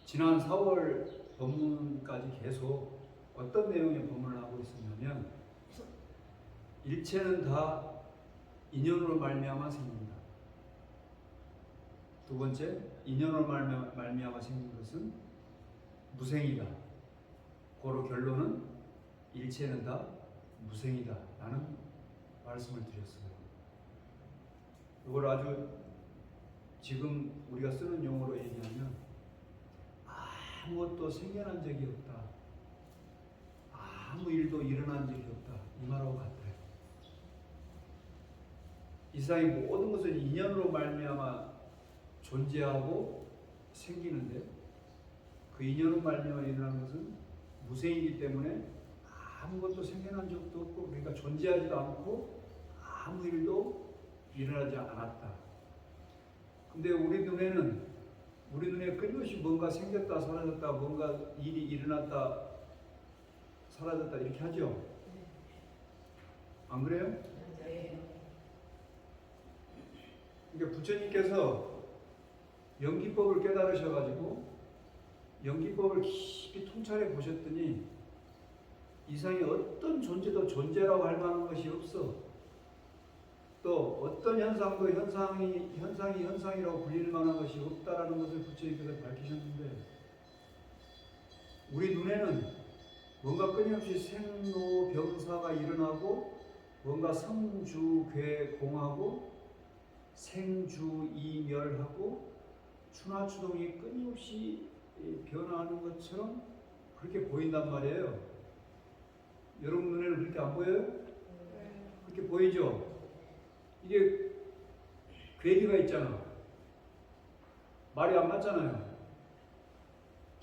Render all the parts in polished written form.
지난 4월 본문까지 계속 어떤 내용의 본문을 하고 있었냐면 일체는 다 인연으로 말미암아 생긴다. 두 번째, 인연으로 말미암아 생긴 것은 무생이다. 고로 결론은 일체는 다 무생이다 라는 말씀을 드렸어요. 이걸 아주 지금 우리가 쓰는 용어로 얘기하면 아무것도 생겨난 적이 없다, 아무 일도 일어난 적이 없다, 이 말하고 같아요. 이 세상의 모든 것은 인연으로 말미암아 존재하고 생기는데 그 인연으로 말미암아 일어나는 것은 무생이기 때문에 아무것도 생겨난 적도 없고, 그러니까 존재하지도 않고 아무 일도 일어나지 않았다. 근데 우리 눈에 끊임없이 뭔가 생겼다 사라졌다, 뭔가 일이 일어났다 사라졌다 이렇게 하죠. 안 그래요? 그러니까 부처님께서 연기법을 깨달으셔가지고 연기법을 깊이 통찰해 보셨더니 이상의 어떤 존재도 존재라고 할 만한 것이 없어. 또 어떤 현상도 현상이라고 불릴 만한 것이 없다라는 것을 부처님께서 밝히셨는데, 우리 눈에는 뭔가 끊임없이 생로병사가 일어나고 뭔가 성주괴공하고 생주이멸하고 추나추동이 끊임없이 변화하는 것처럼 그렇게 보인단 말이에요. 여러분 눈에는 그렇게 안 보여요? 그렇게 보이죠? 이게 괴리가 있잖아. 말이 안 맞잖아요.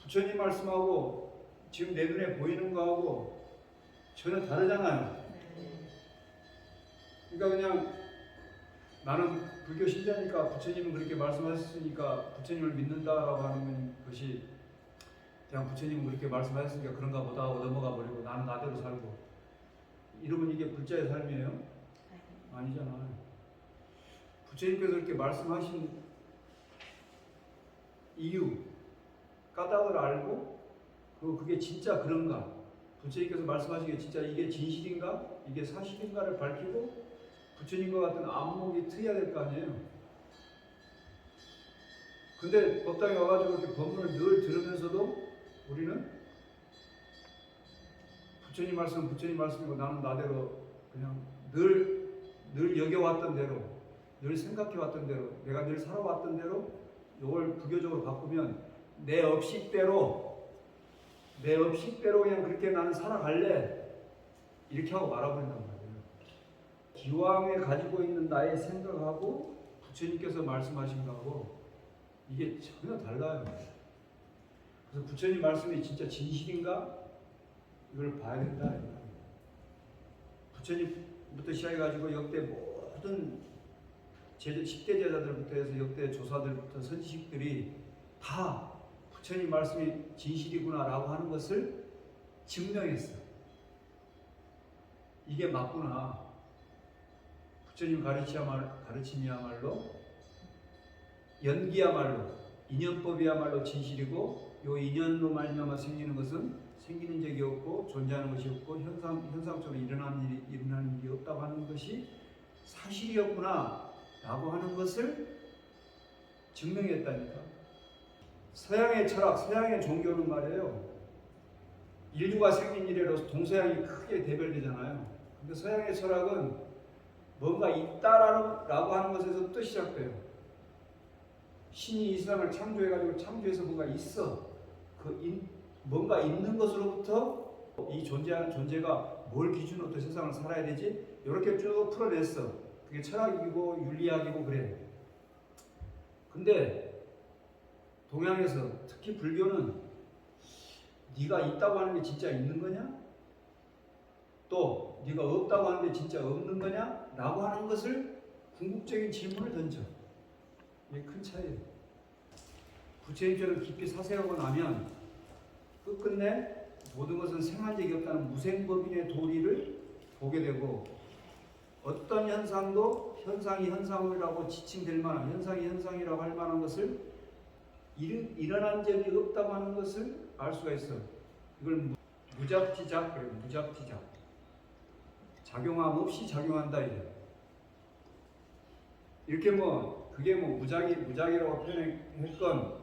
부처님 말씀하고 지금 내 눈에 보이는 거하고 전혀 다르잖아요. 그러니까 그냥 나는 불교 신자니까 부처님은 그렇게 말씀하셨으니까 부처님을 믿는다라고 하는 것이 그냥 부처님은 그렇게 말씀하셨으니까 그런가 보다 하고 넘어가 버리고 나는 나대로 살고, 이러면 이게 불자의 삶이에요? 아니잖아요. 부처님께서 그렇게 말씀하신 이유, 까닭을 알고 그리고 그게 진짜 그런가, 부처님께서 말씀하신 게 진짜 이게 진실인가 이게 사실인가를 밝히고 부처님과 같은 안목이 트여야 될 거 아니에요. 근데 법당에 와가지고 이렇게 법문을 늘 들으면서도 우리는 부처님 말씀이고 나는 나대로 그냥 늘 여겨왔던 대로, 늘 생각해왔던 대로, 내가 늘 살아왔던 대로 이걸 부교적으로 바꾸면 내 업식대로 그냥 그렇게 나는 살아갈래 이렇게 하고 말아버린단 말이에요. 기왕에 가지고 있는 나의 생각하고 부처님께서 말씀하신 거하고 이게 전혀 달라요. 그래서 부처님 말씀이 진짜 진실인가 이걸 봐야 된다. 부처님부터 시작해가지고 역대 모든 10대 제자들부터 해서 역대 조사들부터 선지식들이 다 부처님 말씀이 진실이구나 라고 하는 것을 증명했어요. 이게 맞구나. 부처님 가르침이야말로 연기야말로 인연법이야말로 진실이고, 요 인연으로 말미암아 생기는 것은 생기는 적이 없고 존재하는 것이 없고 현상적으로 일어나는 일이 없다고 하는 것이 사실이었구나 라고 하는 것을 증명했다니까. 서양의 철학, 서양의 종교는 말이에요, 인류가 생긴 이래로 동서양이 크게 대별되잖아요. 근데 서양의 철학은 뭔가 있다라고 하는 것에서부터 시작돼요. 신이 이 세상을 창조해가지고 창조해서 뭔가 있어. 뭔가 있는 것으로부터 이 존재하는 존재가 뭘 기준으로 또 세상을 살아야 되지? 이렇게 쭉 풀어냈어. 그게 철학이고 윤리학이고 그래. 근데 동양에서 특히 불교는 네가 있다고 하는 게 진짜 있는 거냐? 또 네가 없다고 하는 게 진짜 없는 거냐? 라고 하는 것을 궁극적인 질문을 던져. 이게 큰 차이예요. 부처님처럼 깊이 사색하고 나면 끝끝내 모든 것은 생한 적이 없다는 무생법인의 도리를 보게 되고, 어떤 현상도 현상이 현상이라고 지칭될 만한, 현상이 현상이라고 할 만한 것을 일어난 적이 없다고 하는 것을 알 수가 있어. 이걸 무작지작 그래요. 무작지작. 작용함 없이 작용한다 이게. 이렇게 뭐 그게 뭐 무작이라고 표현했건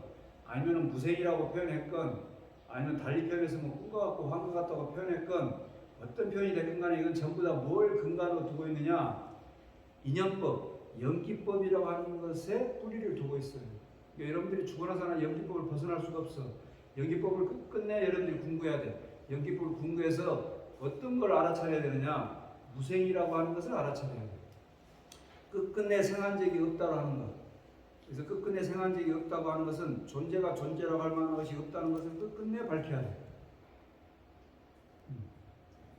아니면 무생이라고 표현했건 아니면 달리 표현해서 뭐 꿈과 같고 환과 같다고 표현했건 어떤 표현이 되든 간에 이건 전부 다 뭘 근간으로 두고 있느냐? 인연법, 연기법이라고 하는 것에 뿌리를 두고 있어요. 그러니까 여러분들이 죽어나서나 연기법을 벗어날 수가 없어. 연기법을 끝내 여러분들이 공부해야 돼. 연기법을 공부해서 어떤 걸 알아차려야 되느냐? 무생이라고 하는 것을 알아차려야 돼. 끝끝내 생한 적이 없다고 하는 것. 그래서 끝끝내 생한 적이 없다고 하는 것은 존재가 존재라고 할 만한 것이 없다는 것을 끝끝내 밝혀야 돼.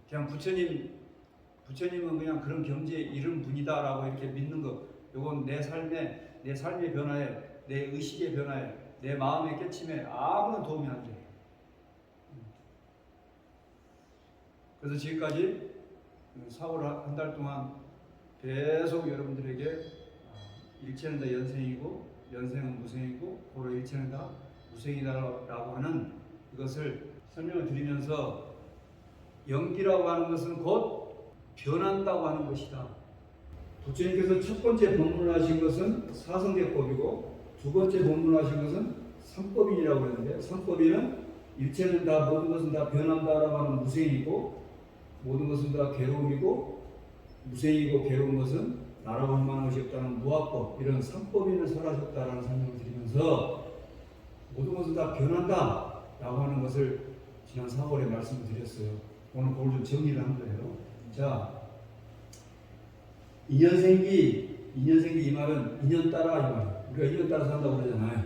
그냥 부처님은 그냥 그런 경지에 이른 분이다라고 이렇게 믿는 것. 요건 내 삶의 변화에, 내 의식의 변화에, 내 마음의 깨침에 아무런 도움이 안 돼. 그래서 지금까지 4월 한 달 동안 계속 여러분들에게 일체는 다 연생이고 연생은 무생이고 고로 일체는 다 무생이다라고 하는 이것을 설명을 드리면서 연기라고 하는 것은 곧 변한다고 하는 것이다. 부처님께서 첫 번째 법문을 하신 것은 사성계법이고 두 번째 법문을 하신 것은 삼법인이라고 그러는데 삼법인은 일체는 다 모든 것은 다 변한다라고 하는 무생이고 모든 것은 다 괴로움이고 무생이고 괴로운 것은 나라고 할 만한 것이 없다는 무아법 이런 삼법인을 설하셨다라는 설명을 드리면서 모든 것은 다 변한다라고 하는 것을 지난 4월에 말씀을 드렸어요. 오늘 그걸 좀 정리를 한 거예요. 자, 인연생기 이 말은 인연 따라 이 말이에요. 우리가 인연 따라 산다고 그러잖아요.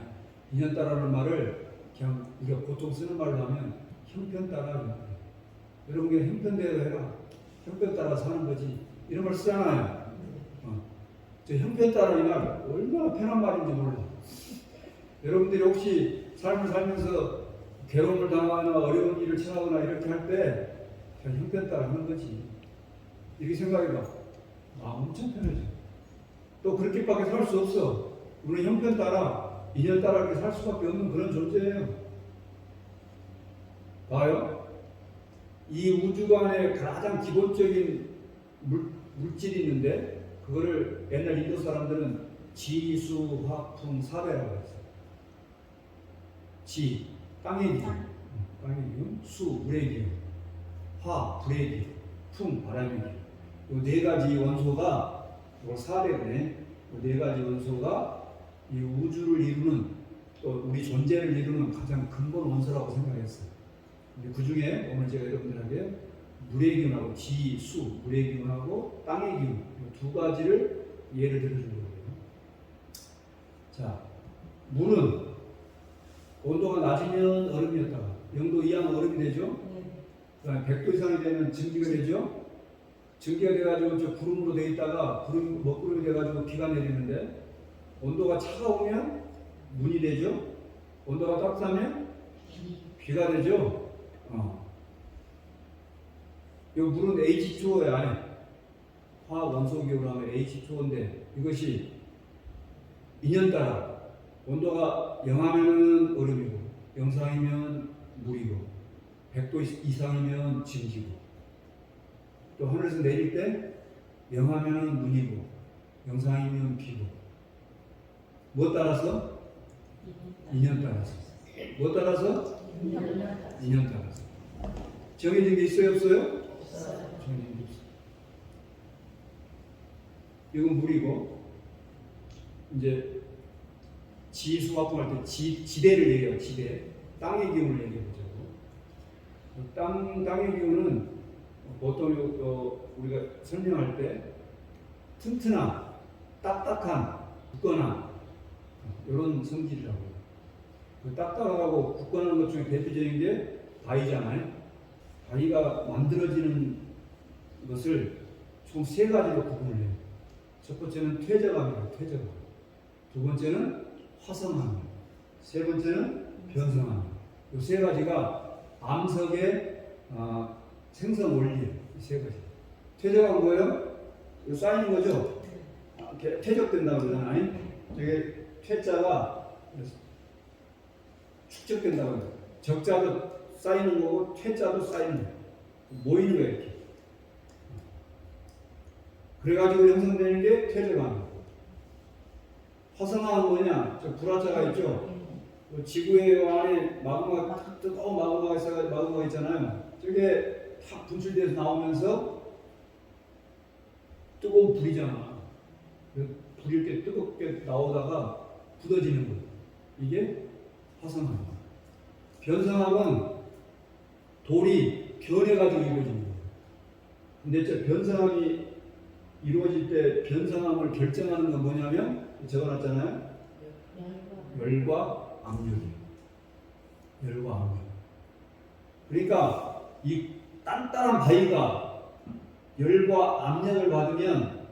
인연 따라는 말을 그냥 우리가 보통 쓰는 말로 하면 형편 따라 이 말이에요. 여러분 그냥 형편대로 해라. 형편 따라 사는 거지. 이런 걸 쓰잖아요. 저 형편 따라 이 말 얼마나 편한 말인지 몰라. 여러분들이 혹시 삶을 살면서 괴로움을 당하거나 어려운 일을 처하거나 이렇게 할 때 그냥 형편 따라 하는 거지. 이렇게 생각해봐. 엄청 편해져. 또 그렇게밖에 살 수 없어. 우리는 형편 따라, 인연 따라 이렇게 살 수밖에 없는 그런 존재예요. 봐요. 이 우주관에 가장 기본적인 물질이 있는데 그거를 옛날 인도 사람들은 지수, 화풍, 사배라고 했어요. 지, 땅의 기운, 수, 물의 기운, 화, 불의 기운, 풍, 바람의 기운. 이 네 가지 원소가 사배네. 네 가지 원소가 이 우주를 이루는 또 우리 존재를 이루는 가장 근본 원소라고 생각했어요. 그 중에 오늘 제가 여러분들에게 물의 기운하고 지, 수, 물의 기운하고 땅의 기운 두 가지를 예를 들어주려고 해요. 자, 물은 온도가 낮으면 얼음이었다가 0도 이하는 얼음이 되죠. 그다음에 100도 이상이 되면 증기가 되죠. 증기가 돼가지고 저 구름으로 돼 있다가 먹구름이 돼가지고 비가 내리는데 온도가 차가우면 문이 되죠. 온도가 따뜻하면 비가 되죠. 이 물은 H2O 안에 화학 원소기호로 하면 H2O인데 이것이 인연 따라 온도가 0하면 얼음이고 0상이면 물이고 100도 이상이면 증기고 또 하늘에서 내릴 때 0하면 문이고 0상이면 비고 뭐 따라서? 인연 따라서. 뭐 따라서? 인연 따라서. 정해진 게 있어요 없어요? 정해진 게 없어요. 이건 물이고 이제 지수화풍할 때 지대를 얘기해요. 지대. 땅의 기운을 얘기해보자고. 땅의 기운은 보통 우리가 설명할 때 튼튼한, 딱딱한, 굳건한 이런 성질이라고 해요. 그 딱딱하고 굳건한 것 중에 대표적인 게 바위잖아요. 바위가 만들어지는 것을 총 세 가지로 구분을 해요. 첫 번째는 퇴적암이에요. 퇴적암. 두 번째는 화성암. 세 번째는 변성암. 이 세 가지가 암석의 생성 원리예요. 이 세 가지. 퇴적암은 뭐예요? 이거 쌓이는 거죠? 퇴적된다고 그러잖아요. 저게 퇴자가 축적된다고 해요. 적자도 쌓이는 거고 퇴자도 쌓이는 거예요. 모이는 거예요. 이렇게. 그래가지고 형성되는 게 퇴적암. 화성암은 뭐냐? 저 불화자가 있죠. 지구의 안에 마그마, 뜨거운 마그마가 있잖아요. 저게 탁 분출돼서 나오면서 뜨거운 불이잖아. 불이 이렇게 뜨겁게 나오다가 굳어지는 거예요. 이게 화성암. 변성암은 돌이 변해가지고 이루어지는 거예요. 근데 저 변성암이 이루어질 때 변성암을 결정하는 건 뭐냐면 적어놨잖아요. 열과 압력이에요. 열과 압력. 그러니까 이 단단한 바위가 열과 압력을 받으면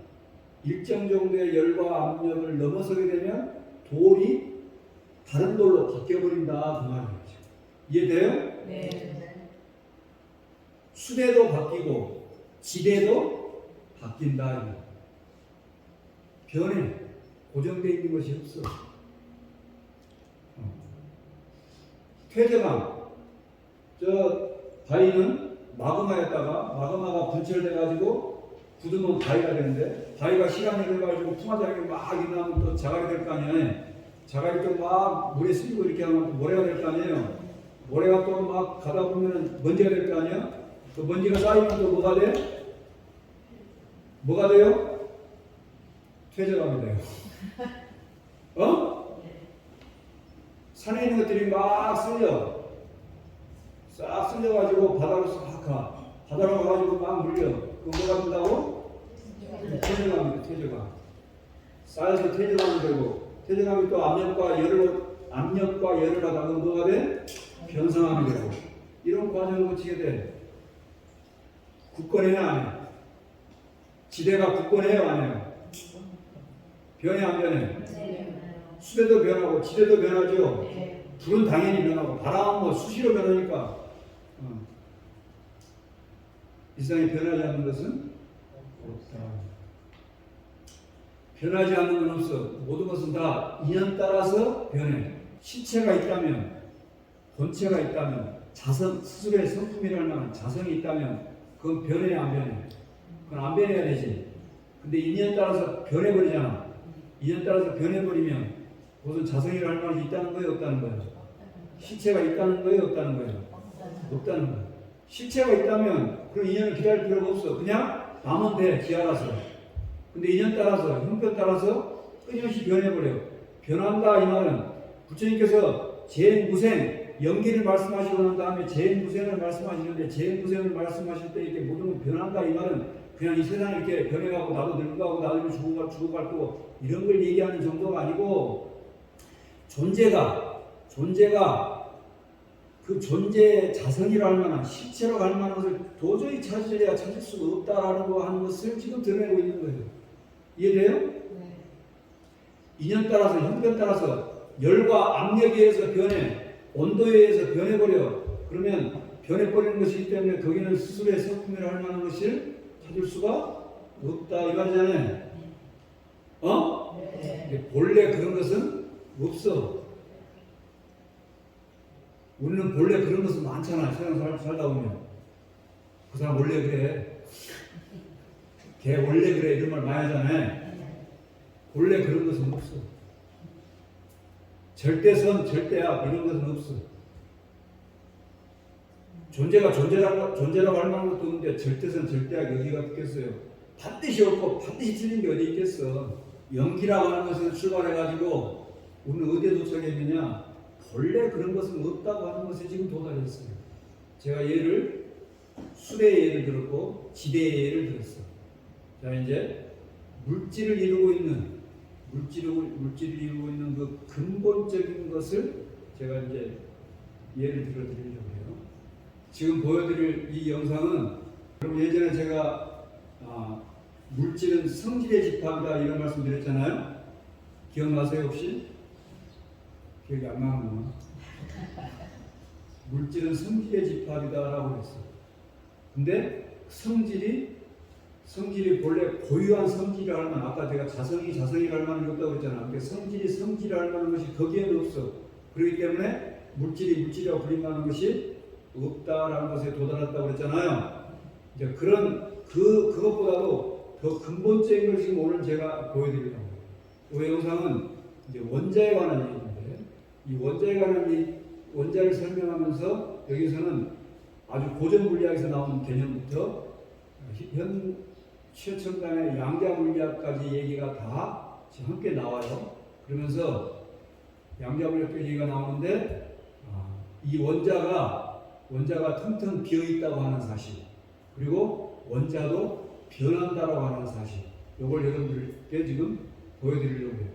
일정 정도의 열과 압력을 넘어서게 되면 돌이 다른 돌로 바뀌어버린다 그 말이죠. 이해돼요? 네. 수대도 바뀌고 지대도 바뀐다. 변해. 고정되어 있는 것이 없어. 퇴적암. 저 바위는 마그마였다가 마그마가 분출돼가지고 굳으면 바위가 되는데 바위가 시간이 흘러가지고 풍화작용이 막 일어나면 또 자갈이 될 거 아니에요. 자갈이 또 막 물에 쓸리고 이렇게 하면 또 모래가 될 거 아니에요. 모래가 또 막 가다 보면 먼지가 될 거 아니에요. 그 먼지가 쌓이면 또 뭐가 돼? 뭐가 돼요? 퇴적암이 돼요. 어? 산에 있는 것들이 막 쓸려. 싹 쓸려가지고 바다로 싹 가. 바다로 가가지고 막 물려. 그거 뭐가 된다고? 퇴적암입니다. 퇴적암. 쌓여서 퇴적암이 되고, 퇴적암이 또 압력과 열을 하다가 뭐가 돼? 변성암이 되고. 이런 과정을 거치게 돼. 굳건해야 안 해? 지대가 굳건해요 안 해요? 변해 안 변해? 수대도 변하고 지대도 변하죠. 불은 당연히 변하고 바람은 뭐 수시로 변하니까. 이 세상에 변하지 않는 것은 없다. 변하지 않는 건 없어. 모든 것은 다 인연 따라서 변해. 신체가 있다면, 본체가 있다면, 자성, 스스로의 성품이라는 만한 자성이 있다면 그건 변해야 안 변해? 그건 안 변해야 되지. 근데 인연 따라서 변해버리잖아. 인연 따라서 변해버리면 그것은 자성이라 할 만한 게 있다는 거예요? 없다는 거예요? 신체가 있다는 거예요? 없다는 거예요? 없다는 거예요. 신체가 있다면 그런 인연을 기다릴 필요가 없어. 그냥 나면 돼. 지 알아서. 근데 인연 따라서, 형편 따라서 끊임없이 변해버려요. 변한다 이 말은 부처님께서 재무생, 연기를 말씀하시고 난 다음에 재무생을 말씀하시는데 재무생을 말씀하실 때 이렇게 모든 걸 변한다 이 말은 그냥 이 세상이 이렇게 변해가고 나도 늙어가고 나도 죽어가고 이런 걸 얘기하는 정도가 아니고 존재가 그 존재의 자성이라 할 만한 실체로 갈 만한 것을 도저히 찾을 수가 없다라는 거 하는 것을 지금 드러내고 있는 거예요. 이해돼요? 네. 인연 따라서 형편 따라서 열과 압력에 의해서 변해 온도에 의해서 변해버려. 그러면 변해버리는 것이기 때문에 거기는 스스로의 성품이라 할 만한 것을 찾을 수가 없다 이 말이잖아요. 어? 네. 본래 그런 것은 없어. 우리는 본래 그런 것은 많잖아. 세상 살다 보면 그 사람 원래 그래. 걔 원래 그래 이런 말 많이 하잖아요. 본래 그런 것은 없어. 절대선, 절대악 이런 것은 없어. 존재라고 할 만한 것도 없는데 절대선, 절대악 어디가 있겠어요? 반드시 없고 반드시 틀린 게 어디 있겠어? 연기라고 하는 것에서 출발해가지고 우리는 어디에 도착했느냐? 본래 그런 것은 없다고 하는 것에 지금 도달했어요. 제가 수대의 예를 들었고 지대의 예를 들었어. 자 이제 물질을 이루고 있는 그 근본적인 것을 제가 이제 예를 들어 드리려고 해요. 지금 보여드릴 이 영상은 여러분 예전에 제가 물질은 성질의 집합이다 이런 말씀 드렸잖아요. 기억나세요 혹시? 기억이 안 나는구나. 물질은 성질의 집합이다라고 했어. 근데 성질이 본래 고유한 성질이라 할 만한, 아까 제가 자성이라 할 만한 게 없다고 했잖아. 그러니까 성질이 할 만한 것이 거기에는 없어. 그렇기 때문에 물질이라고 불림하는 것이 없다라는 것에 도달했다고 그랬잖아요. 이제 그것보다도 더 근본적인 걸 지금 오늘 제가 보여드리려고 해요. 이 영상은 이제 원자에 관한 얘기인데, 이 원자에 관한 원자를 설명하면서 여기서는 아주 고전 물리학에서 나온 개념부터 현 최첨단의 양자 물리학까지 얘기가 다 지금 함께 나와요. 그러면서 양자 물리학 얘기가 나오는데, 이 원자가 텅텅 비어 있다고 하는 사실, 그리고 원자도 변한다라고 하는 사실, 이걸 여러분들께 지금 보여드리려고 해요.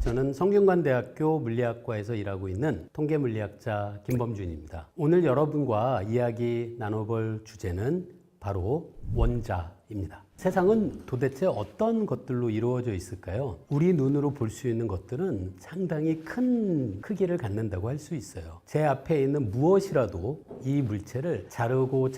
저는 성균관대학교 물리학과에서 일하고 있는 통계물리학자 김범준입니다. 오늘 여러분과 이야기 나눠볼 주제는 바로 원자입니다. 세상은 도대체 어떤 것들로 이루어져 있을까요? 우리 눈으로 볼 수 있는 것들은 상당히 큰 크기를 갖는다고 할 수 있어요. 제 앞에 있는 무엇이라도 이 물체를 자르고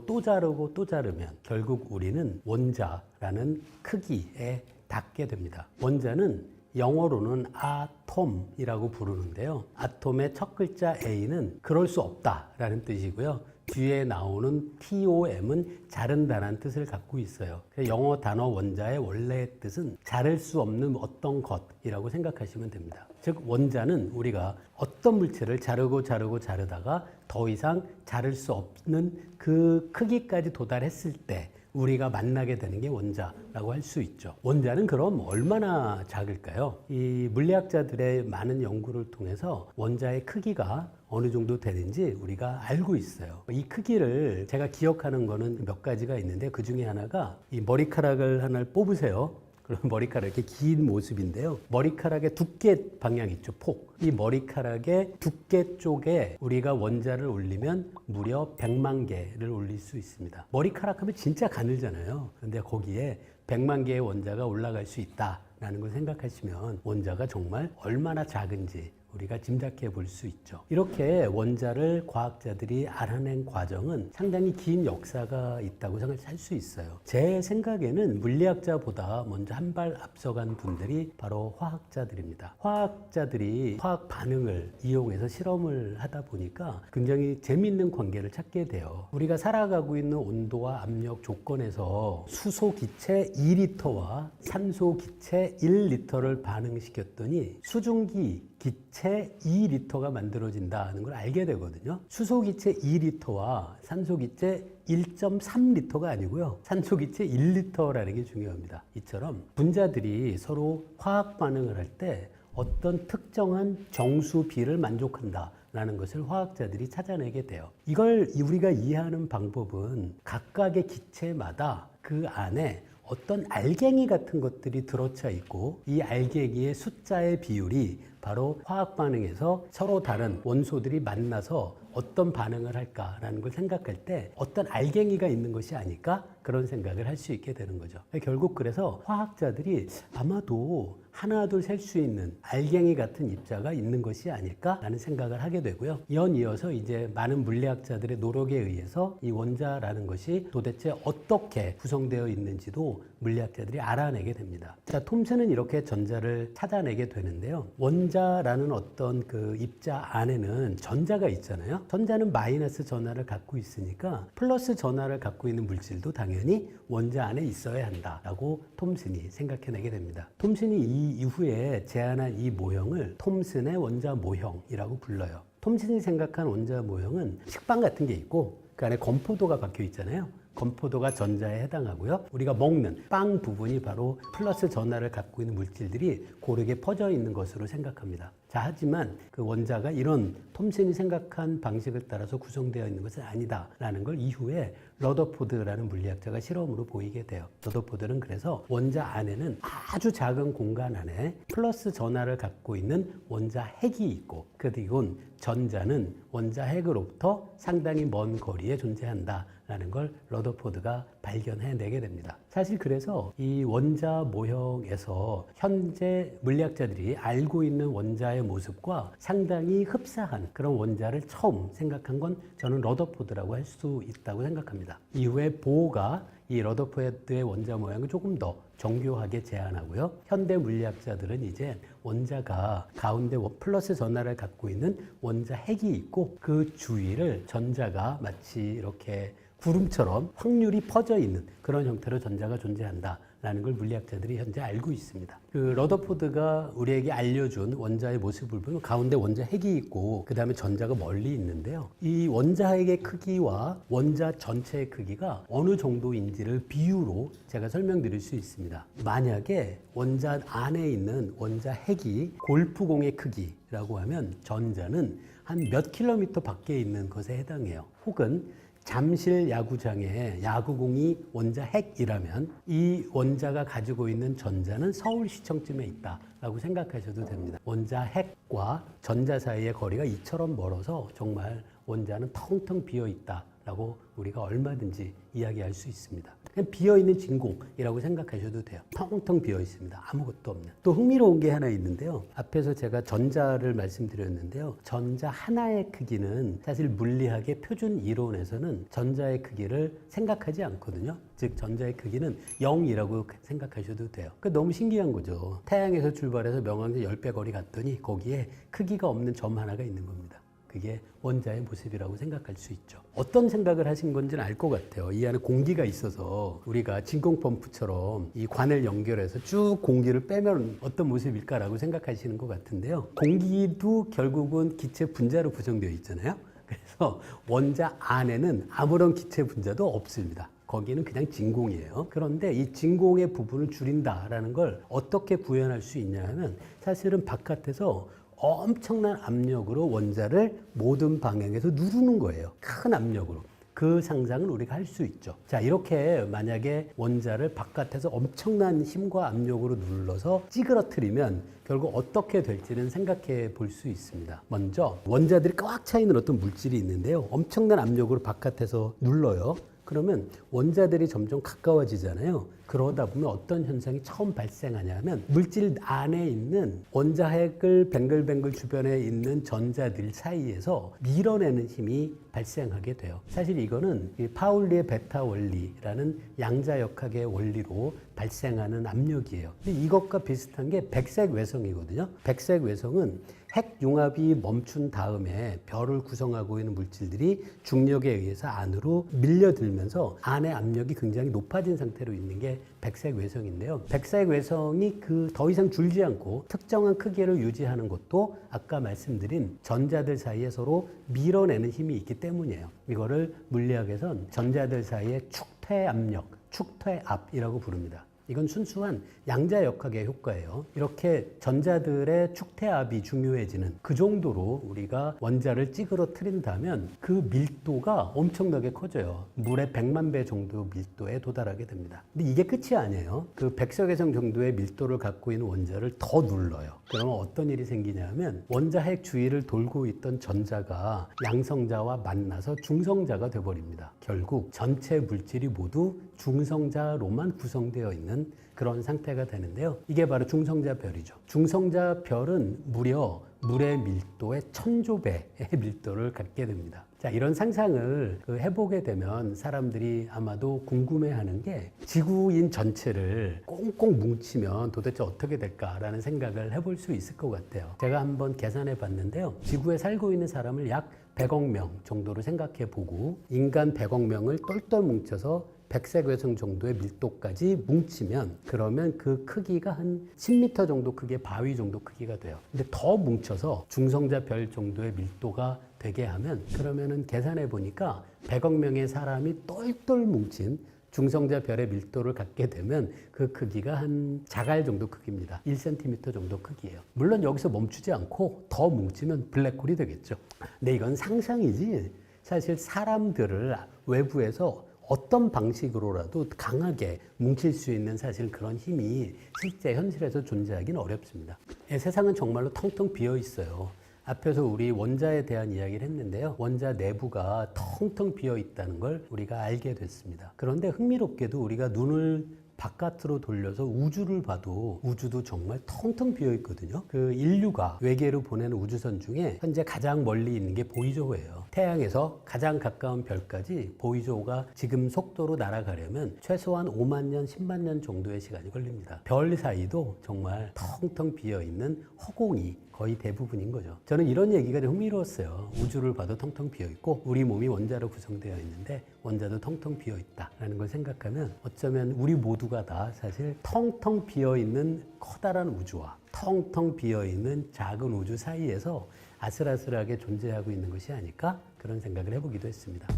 또 자르면 결국 우리는 원자라는 크기에 닿게 됩니다. 원자는 영어로는 아톰이라고 부르는데요. 아톰의 첫 글자 A는 그럴 수 없다라는 뜻이고요. 뒤에 나오는 TOM은 자른다는 뜻을 갖고 있어요. 영어 단어 원자의 원래의 뜻은 자를 수 없는 어떤 것이라고 생각하시면 됩니다. 즉 원자는 우리가 어떤 물체를 자르다가 더 이상 자를 수 없는 그 크기까지 도달했을 때 우리가 만나게 되는 게 원자라고 할 수 있죠. 원자는 그럼 얼마나 작을까요? 이 물리학자들의 많은 연구를 통해서 원자의 크기가 어느 정도 되는지 우리가 알고 있어요. 이 크기를 제가 기억하는 거는 몇 가지가 있는데, 그 중에 하나가 이 머리카락을 하나를 뽑으세요. 그럼 머리카락 이렇게 긴 모습인데요. 머리카락의 두께 방향 있죠, 폭. 이 머리카락의 두께 쪽에 우리가 원자를 올리면 무려 100만 개를 올릴 수 있습니다. 머리카락 하면 진짜 가늘잖아요. 근데 거기에 100만 개의 원자가 올라갈 수 있다라는 걸 생각하시면 원자가 정말 얼마나 작은지 우리가 짐작해 볼 수 있죠. 이렇게 원자를 과학자들이 알아낸 과정은 상당히 긴 역사가 있다고 생각할 수 있어요. 제 생각에는 물리학자보다 먼저 한 발 앞서간 분들이 바로 화학자들입니다. 화학자들이 화학 반응을 이용해서 실험을 하다 보니까 굉장히 재미있는 관계를 찾게 돼요. 우리가 살아가고 있는 온도와 압력 조건에서 수소 기체 2리터와 산소 기체 1리터를 반응시켰더니 수증기 기체 2리터가 만들어진다는 걸 알게 되거든요. 수소 기체 2리터와 산소 기체 1.3리터가 아니고요. 산소 기체 1리터라는 게 중요합니다. 이처럼 분자들이 서로 화학 반응을 할 때 어떤 특정한 정수 비를 만족한다 라는 것을 화학자들이 찾아내게 돼요. 이걸 우리가 이해하는 방법은 각각의 기체마다 그 안에 어떤 알갱이 같은 것들이 들어차 있고, 이 알갱이의 숫자의 비율이 바로 화학 반응에서 서로 다른 원소들이 만나서 어떤 반응을 할까라는 걸 생각할 때 어떤 알갱이가 있는 것이 아닐까? 그런 생각을 할 수 있게 되는 거죠. 결국 그래서 화학자들이 아마도 하나 둘 셀 수 있는 알갱이 같은 입자가 있는 것이 아닐까라는 생각을 하게 되고요. 이어서 이제 많은 물리학자들의 노력에 의해서 이 원자라는 것이 도대체 어떻게 구성되어 있는지도 물리학자들이 알아내게 됩니다. 자, 톰슨은 이렇게 전자를 찾아내게 되는데요. 원자라는 어떤 그 입자 안에는 전자가 있잖아요. 전자는 마이너스 전하를 갖고 있으니까 플러스 전하를 갖고 있는 물질도 당연히 원자 안에 있어야 한다라고 톰슨이 생각해내게 됩니다. 톰슨이 이 이후에 제안한 이 모형을 톰슨의 원자 모형이라고 불러요. 톰슨이 생각한 원자 모형은 식빵 같은 게 있고 그 안에 건포도가 박혀 있잖아요. 건포도가 전자에 해당하고요. 우리가 먹는 빵 부분이 바로 플러스 전하를 갖고 있는 물질들이 고르게 퍼져 있는 것으로 생각합니다. 자, 하지만 그 원자가 이런 톰슨이 생각한 방식을 따라서 구성되어 있는 것은 아니다라는 걸 이후에 러더포드라는 물리학자가 실험으로 보이게 돼요. 러더포드는 그래서 원자 안에는 아주 작은 공간 안에 플러스 전하를 갖고 있는 원자 핵이 있고, 그리고 전자는 원자 핵으로부터 상당히 먼 거리에 존재한다라는 걸 러더포드가 러더포드가 발견해내게 됩니다. 사실 그래서 이 원자 모형에서 현재 물리학자들이 알고 있는 원자의 모습과 상당히 흡사한 그런 원자를 처음 생각한 건 저는 러더포드라고 할 수 있다고 생각합니다. 이후에 보어가 이 러더포드의 원자 모양을 조금 더 정교하게 제안하고요. 현대 물리학자들은 이제 원자가 가운데 플러스 전하를 갖고 있는 원자 핵이 있고 그 주위를 전자가 마치 이렇게 구름처럼 확률이 퍼져 있는 그런 형태로 전자가 존재한다라는 걸 물리학자들이 현재 알고 있습니다. 그 러더포드가 우리에게 알려준 원자의 모습을 보면 가운데 원자 핵이 있고 그 다음에 전자가 멀리 있는데요. 이 원자 핵의 크기와 원자 전체의 크기가 어느 정도인지를 비유로 제가 설명드릴 수 있습니다. 만약에 원자 안에 있는 원자 핵이 골프공의 크기라고 하면 전자는 한 몇 킬로미터 밖에 있는 것에 해당해요. 혹은 잠실 야구장에 야구공이 원자 핵이라면 이 원자가 가지고 있는 전자는 서울시청쯤에 있다라고 생각하셔도 됩니다. 원자 핵과 전자 사이의 거리가 이처럼 멀어서 정말 원자는 텅텅 비어 있다라고 우리가 얼마든지 이야기할 수 있습니다. 그냥 비어있는 진공이라고 생각하셔도 돼요. 텅텅 비어 있습니다. 아무것도 없는. 또 흥미로운 게 하나 있는데요. 앞에서 제가 전자를 말씀드렸는데요. 전자 하나의 크기는 사실 물리학의 표준 이론에서는 전자의 크기를 생각하지 않거든요. 즉 전자의 크기는 0이라고 생각하셔도 돼요. 그러니까 너무 신기한 거죠. 태양에서 출발해서 명왕星 10배 거리 갔더니 거기에 크기가 없는 점 하나가 있는 겁니다. 그게 원자의 모습이라고 생각할 수 있죠. 어떤 생각을 하신 건지는 알 것 같아요. 이 안에 공기가 있어서 우리가 진공 펌프처럼 이 관을 연결해서 쭉 공기를 빼면 어떤 모습일까라고 생각하시는 것 같은데요. 공기도 결국은 기체 분자로 구성되어 있잖아요. 그래서 원자 안에는 아무런 기체 분자도 없습니다. 거기는 그냥 진공이에요. 그런데 이 진공의 부분을 줄인다라는 걸 어떻게 구현할 수 있냐면 사실은 바깥에서 엄청난 압력으로 원자를 모든 방향에서 누르는 거예요. 큰 압력으로. 그 상상은 우리가 할 수 있죠. 자, 이렇게 만약에 원자를 바깥에서 엄청난 힘과 압력으로 눌러서 찌그러뜨리면 결국 어떻게 될지는 생각해 볼 수 있습니다. 먼저 원자들이 꽉 차 있는 어떤 물질이 있는데요. 엄청난 압력으로 바깥에서 눌러요. 그러면 원자들이 점점 가까워지잖아요. 그러다 보면 어떤 현상이 처음 발생하냐면 물질 안에 있는 원자핵을 뱅글뱅글 주변에 있는 전자들 사이에서 밀어내는 힘이 발생하게 돼요. 사실 이거는 파울리의 베타 원리라는 양자역학의 원리로 발생하는 압력이에요. 근데 이것과 비슷한 게 백색 외성이거든요. 백색 외성은 핵 융합이 멈춘 다음에 별을 구성하고 있는 물질들이 중력에 의해서 안으로 밀려들면서 안의 압력이 굉장히 높아진 상태로 있는 게 백색 외성인데요. 백색 외성이 더 이상 줄지 않고 특정한 크기를 유지하는 것도 아까 말씀드린 전자들 사이에 서로 밀어내는 힘이 있기 때문이에요. 이거를 물리학에선 전자들 사이의 축퇴 압력, 축퇴압이라고 부릅니다. 이건 순수한 양자역학의 효과예요. 이렇게 전자들의 축퇴압이 중요해지는 그 정도로 우리가 원자를 찌그러뜨린다면 그 밀도가 엄청나게 커져요. 물의 100만 배 정도 밀도에 도달하게 됩니다. 근데 이게 끝이 아니에요. 그 백석외성 정도의 밀도를 갖고 있는 원자를 더 눌러요. 그러면 어떤 일이 생기냐면 원자핵 주위를 돌고 있던 전자가 양성자와 만나서 중성자가 돼버립니다. 결국 전체 물질이 모두 중성자로만 구성되어 있는 그런 상태가 되는데요. 이게 바로 중성자별이죠. 중성자별은 무려 물의 밀도의 1000조배의 밀도를 갖게 됩니다. 자, 이런 상상을 해보게 되면 사람들이 아마도 궁금해하는 게 지구인 전체를 꽁꽁 뭉치면 도대체 어떻게 될까라는 생각을 해볼 수 있을 것 같아요. 제가 한번 계산해 봤는데요. 지구에 살고 있는 사람을 약 100억 명 정도로 생각해 보고 인간 100억 명을 똘똘 뭉쳐서 백색외성 정도의 밀도까지 뭉치면 그러면 그 크기가 한 10m 정도 크기의 바위 정도 크기가 돼요. 근데 더 뭉쳐서 중성자별 정도의 밀도가 되게 하면 그러면은 계산해 보니까 100억 명의 사람이 똘똘 뭉친 중성자별의 밀도를 갖게 되면 그 크기가 한 자갈 정도 크기입니다. 1cm 정도 크기예요. 물론 여기서 멈추지 않고 더 뭉치면 블랙홀이 되겠죠. 근데 이건 상상이지 사실 사람들을 외부에서 어떤 방식으로라도 강하게 뭉칠 수 있는 사실 그런 힘이 실제 현실에서 존재하기는 어렵습니다. 세상은 정말로 텅텅 비어 있어요. 앞에서 우리 원자에 대한 이야기를 했는데요. 원자 내부가 텅텅 비어 있다는 걸 우리가 알게 됐습니다. 그런데 흥미롭게도 우리가 눈을 바깥으로 돌려서 우주를 봐도 우주도 정말 텅텅 비어 있거든요. 그 인류가 외계로 보내는 우주선 중에 현재 가장 멀리 있는 게 보이저호예요. 태양에서 가장 가까운 별까지 보이저호가 지금 속도로 날아가려면 최소한 5만 년, 10만 년 정도의 시간이 걸립니다. 별 사이도 정말 텅텅 비어 있는 허공이 거의 대부분인 거죠. 저는 이런 얘기가 좀 흥미로웠어요. 우주를 봐도 텅텅 비어 있고 우리 몸이 원자로 구성되어 있는데 원자도 텅텅 비어 있다라는 걸 생각하면 어쩌면 우리 모두가 다 사실 텅텅 비어 있는 커다란 우주와 텅텅 비어 있는 작은 우주 사이에서 아슬아슬하게 존재하고 있는 것이 아닐까 그런 생각을 해보기도 했습니다.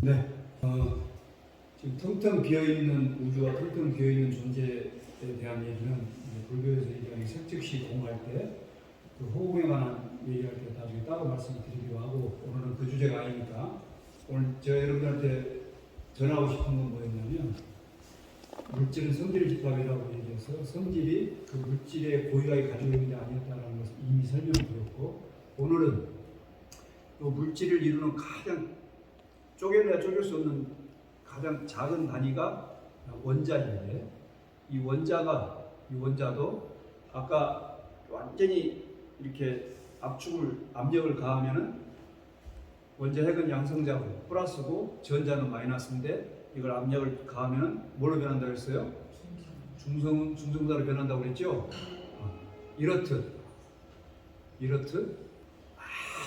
네, 지금 텅텅 비어있는 우주와 텅텅 비어있는 존재에 대한 얘기는 불교에서 얘기하는 색즉시 공할 때 그 호흡에 관한 얘기할 때 나중에 따로 말씀을 드리기로 하고 오늘은 그 주제가 아니니까 오늘 제가 여러분들한테 전하고 싶은 건 뭐였냐면 물질은 성질 집합이라고 얘기해서 성질이 그 물질의 고유하게 가지고 있는 게 아니었다는 것을 이미 설명을 드렸고 오늘은 이 물질을 이루는 가장 쪼개려야 쪼갤 수 없는 가장 작은 단위가 원자인데 이 원자도 아까 완전히 이렇게 압력을 가하면은 원자 핵은 양성자고 플러스고 전자는 마이너스인데 이걸 압력을 가하면은 뭘로 변한다고 했어요? 중성자로 변한다고 그랬죠? 이렇듯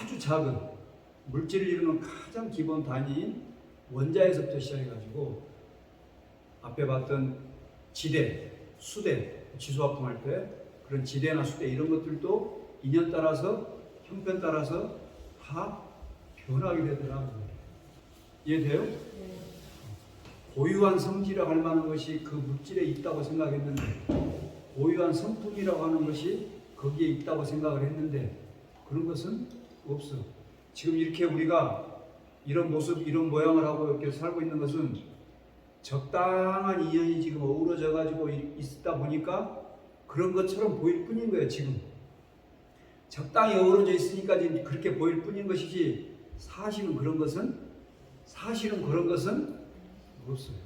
아주 작은 물질을 이루는 가장 기본 단위인 원자에서부터 시작해가지고 앞에 봤던 지대, 수대, 지수화풍할 때 그런 지대나 수대 이런 것들도 인연 따라서 형편 따라서 다 변하게 되더라고요. 이해돼요? 고유한 성질이라고 할 만한 것이 그 물질에 있다고 생각했는데 고유한 성품이라고 하는 것이 거기에 있다고 생각을 했는데 그런 것은 없어. 지금 이렇게 우리가 이런 모습, 이런 모양을 하고 이렇게 살고 있는 것은 적당한 인연이 지금 어우러져 가지고 있다 보니까 그런 것처럼 보일 뿐인 거예요. 지금 적당히 어우러져 있으니까 지금 그렇게 보일 뿐인 것이지 사실은 그런 것은 없어요.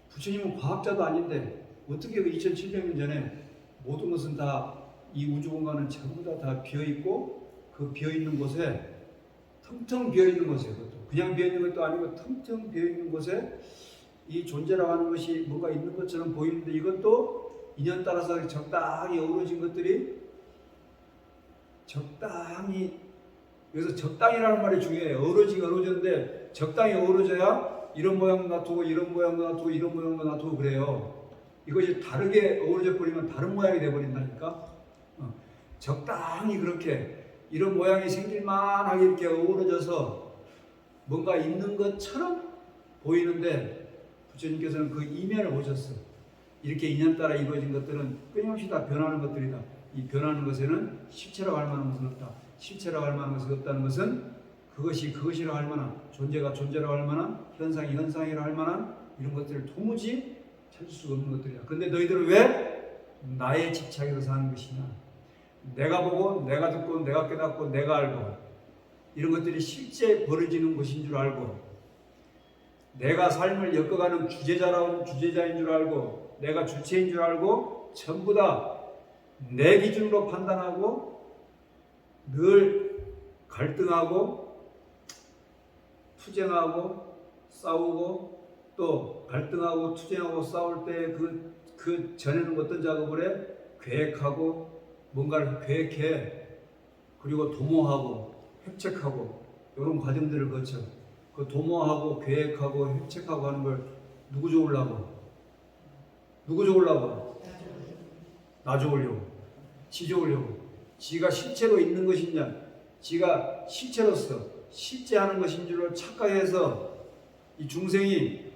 부처님은 과학자도 아닌데 어떻게 그 2700년 전에 모든 것은 다 이 우주 공간은 전부 다 비어 있고 그 비어 있는 곳에 텅텅 비어 있는 곳에 그것도 그냥 비어 있는 것도 아니고 텅텅 비어 있는 곳에 이 존재라고 하는 것이 뭔가 있는 것처럼 보이는데 이것도 인연 따라서 적당히 어우러진 것들이 적당히 그래서 적당이라는 말이 중요해요. 어우러졌는데 적당히 어우러져야 이런 모양도 놔두고 이런 모양도 놔두고 이런 모양도 놔두고 그래요. 이것이 다르게 어우러져 버리면 다른 모양이 돼버린다니까. 적당히 그렇게 이런 모양이 생길만하게 이렇게 어우러져서 뭔가 있는 것처럼 보이는데 부처님께서는 그 이면을 보셨어. 이렇게 인연 따라 이루어진 것들은 끊임없이 다 변하는 것들이다. 이 변하는 것에는 실체라고 할 만한 것은 없다. 실체라고 할 만한 것이 없다는 것은 그것이 그것이라고 할 만한 존재가 존재라고 할 만한 현상이 현상이라고 할 만한 이런 것들을 도무지 찾을 수가 없는 것들이야. 근데 너희들은 왜 나의 집착에서 사는 것이냐? 내가 보고 내가 듣고 내가 깨닫고 내가 알고 이런 것들이 실제 벌어지는 것인 줄 알고 내가 삶을 엮어가는 주제자인 줄 알고 내가 주체인 줄 알고 전부 다 내 기준으로 판단하고 늘 갈등하고 투쟁하고 싸우고 또 갈등하고 투쟁하고 싸울 때 그 전에는 어떤 작업을 해? 계획하고 뭔가를 계획해 그리고 도모하고 획책하고 이런 과정들을 거쳐 그 도모하고 계획하고 획책하고 하는 걸 누구 좋으려고? 나 좋으려고 지 좋으려고 지가 실체로 있는 것이냐 지가 실체로서 실제하는 것인 줄로 착각해서 이 중생이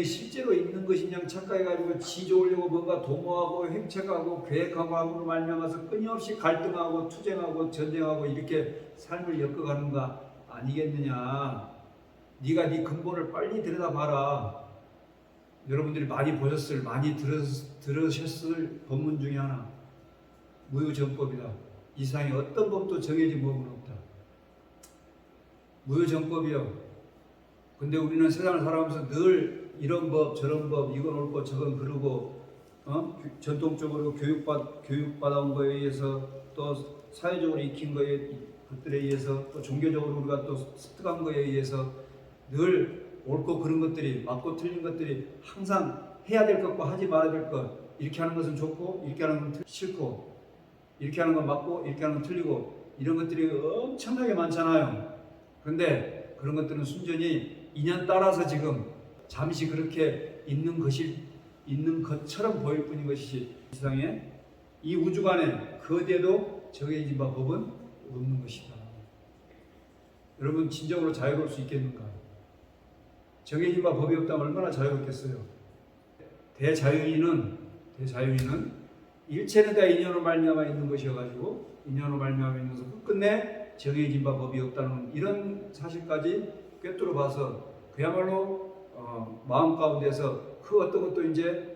실제로 있는 것이냐 착각해가지고 지 좋으려고 뭔가 도모하고 획책하고 계획하고 함으로 말미암아서 끊임없이 갈등하고 투쟁하고 전쟁하고 이렇게 삶을 엮어가는가 아니겠느냐. 네가 네 근본을 빨리 들여다봐라. 여러분들이 많이 들으셨을 법문 중에 하나 무효전법이다. 이 세상에 어떤 법도 정해진 법은 없다. 무효정법이요. 근데 우리는 세상을 살아가면서 늘 이런 법 저런 법 이건 옳고 저건 그르고 전통적으로 교육받아온 거에 의해서 또 사회적으로 익힌 것들에 의해서 또 종교적으로 우리가 또 습득한 거에 의해서 늘 옳고 그른 것들이 맞고 틀린 것들이 항상 해야 될 것과 하지 말아야 될 것 이렇게 하는 것은 좋고 이렇게 하는 건 싫고 이렇게 하는 건 맞고 이렇게 하는 건 틀리고 이런 것들이 엄청나게 많잖아요. 그런데 그런 것들은 순전히 인연 따라서 지금 잠시 그렇게 있는 것처럼 보일 뿐인 것이지 이 세상에 이 우주간에 그 어디에도 정해진 바 법은 없는 것이다. 여러분 진정으로 자유로울 수 있겠는가? 정해진 바 법이 없다면 얼마나 자유롭겠어요? 대자유인은 일체는 다 인연으로 말미암아 있는 것이어가지고 인연으로 말미암아 있는 것은 끝내 정해진 바 법이 없다는 이런 사실까지 꿰뚫어 봐서 그야말로 마음 가운데서 그 어떤 것도 이제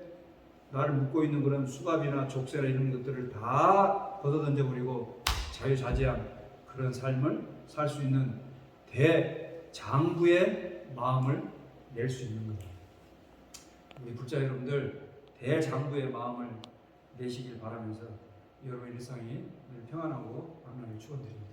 나를 묶고 있는 그런 수갑이나 족쇄나 이런 것들을 다 걷어던져버리고 자유자재한 그런 삶을 살 수 있는 대장부의 마음을 낼 수 있는 거다. 우리 불자 여러분들 대장부의 마음을 내시길 바라면서 여러분의 일상이 늘 평안하고 만나길 축원드립니다.